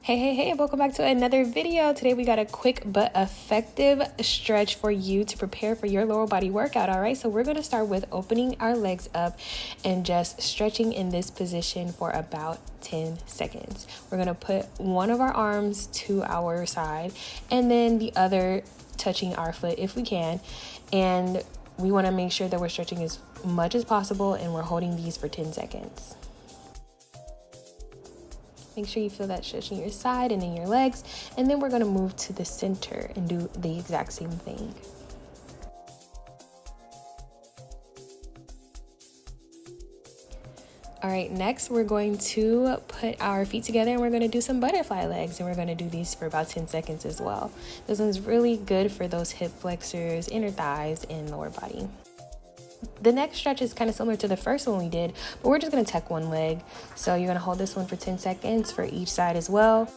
Hey, welcome back to another video. Today we got a quick but effective stretch for you to prepare for your lower body workout. All right, so we're going to start with opening our legs up and just stretching in this position for about 10 seconds. We're going to put one of our arms to our side and then the other touching our foot if we can, and we want to make sure that we're stretching as much as possible, and we're holding these for 10 seconds. Make sure you feel that stretch in your side and in your legs. And then we're going to move to the center and do the exact same thing. All right, next we're going to put our feet together and we're going to do some butterfly legs, and we're going to do these for about 10 seconds as well. This one's really good for those hip flexors, inner thighs, and lower body. The next stretch is kind of similar to the first one we did, but we're just going to tuck one leg. So you're going to hold this one for 10 seconds for each side as well.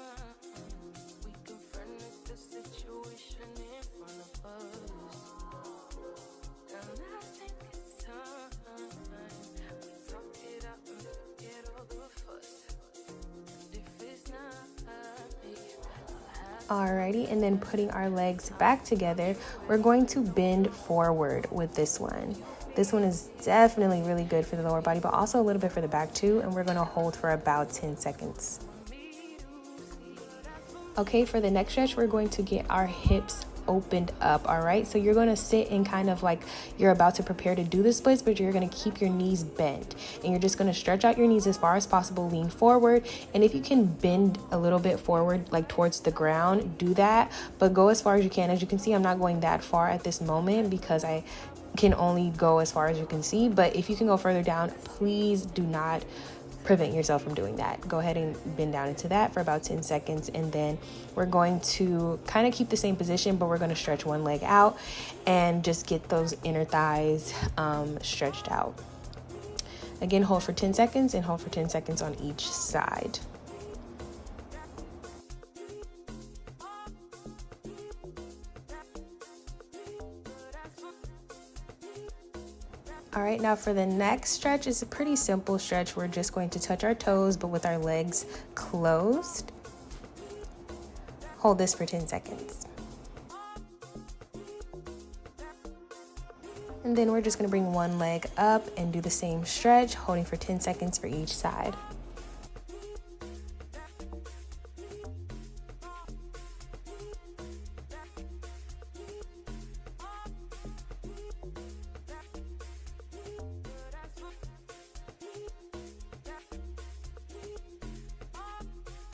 Alrighty, and then putting our legs back together, we're going to bend forward with this one. This one is definitely really good for the lower body, but also a little bit for the back too, and we're going to hold for about 10 seconds. Okay, for the next stretch, we're going to get our hips opened up. All right, so you're going to sit in kind of like you're about to prepare to do the splits, but you're going to keep your knees bent, and you're just going to stretch out your knees as far as possible, lean forward, and if you can bend a little bit forward like towards the ground, do that, but go as far as you can. As you can see, I'm not going that far at this moment because I can only go as far as you can see, but if you can go further down, please do not prevent yourself from doing that. Go ahead and bend down into that for about 10 seconds, and then we're going to kind of keep the same position, but we're going to stretch one leg out and just get those inner thighs stretched out. Again, hold for 10 seconds and hold for 10 seconds on each side. All right, now for the next stretch, it's a pretty simple stretch. We're just going to touch our toes, but with our legs closed. Hold this for 10 seconds. And then we're just going to bring one leg up and do the same stretch, holding for 10 seconds for each side.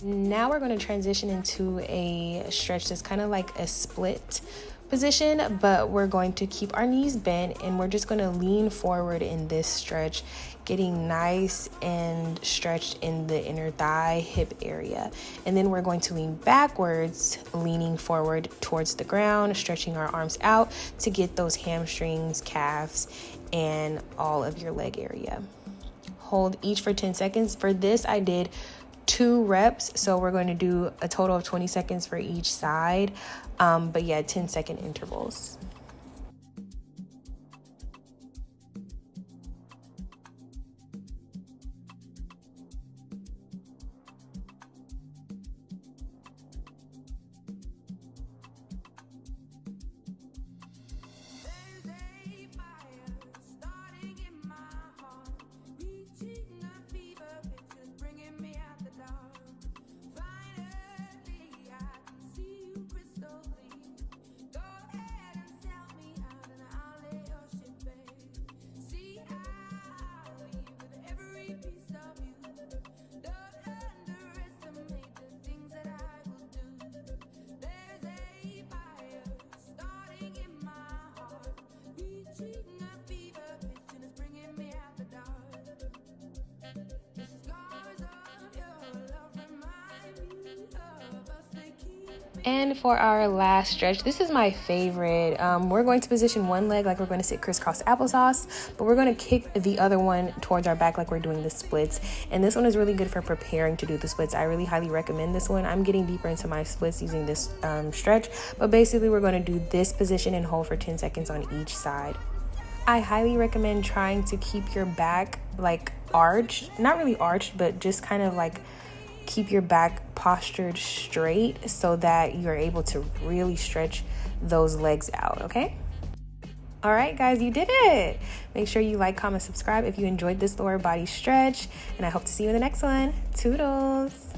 Now we're going to transition into a stretch that's kind of like a split position, but we're going to keep our knees bent and we're just going to lean forward in this stretch, getting nice and stretched in the inner thigh hip area. And then we're going to lean backwards, leaning forward towards the ground, stretching our arms out to get those hamstrings, calves, and all of your leg area. Hold each for 10 seconds. For this, I did 2 reps, so we're going to do a total of 20 seconds for each side, but yeah, 10-second intervals. And for our last stretch, this is my favorite. We're going to position one leg like we're going to sit crisscross applesauce, but we're going to kick the other one towards our back like we're doing the splits. And this one is really good for preparing to do the splits. I really highly recommend this one. I'm getting deeper into my splits using this stretch, but basically we're going to do this position and hold for 10 seconds on each side. I highly recommend trying to keep your back like arched, not really arched, but just kind of like keep your back postured straight so that you're able to really stretch those legs out, okay? All right, guys, you did it. Make sure you like, comment, subscribe if you enjoyed this lower body stretch, and I hope to see you in the next one. Toodles.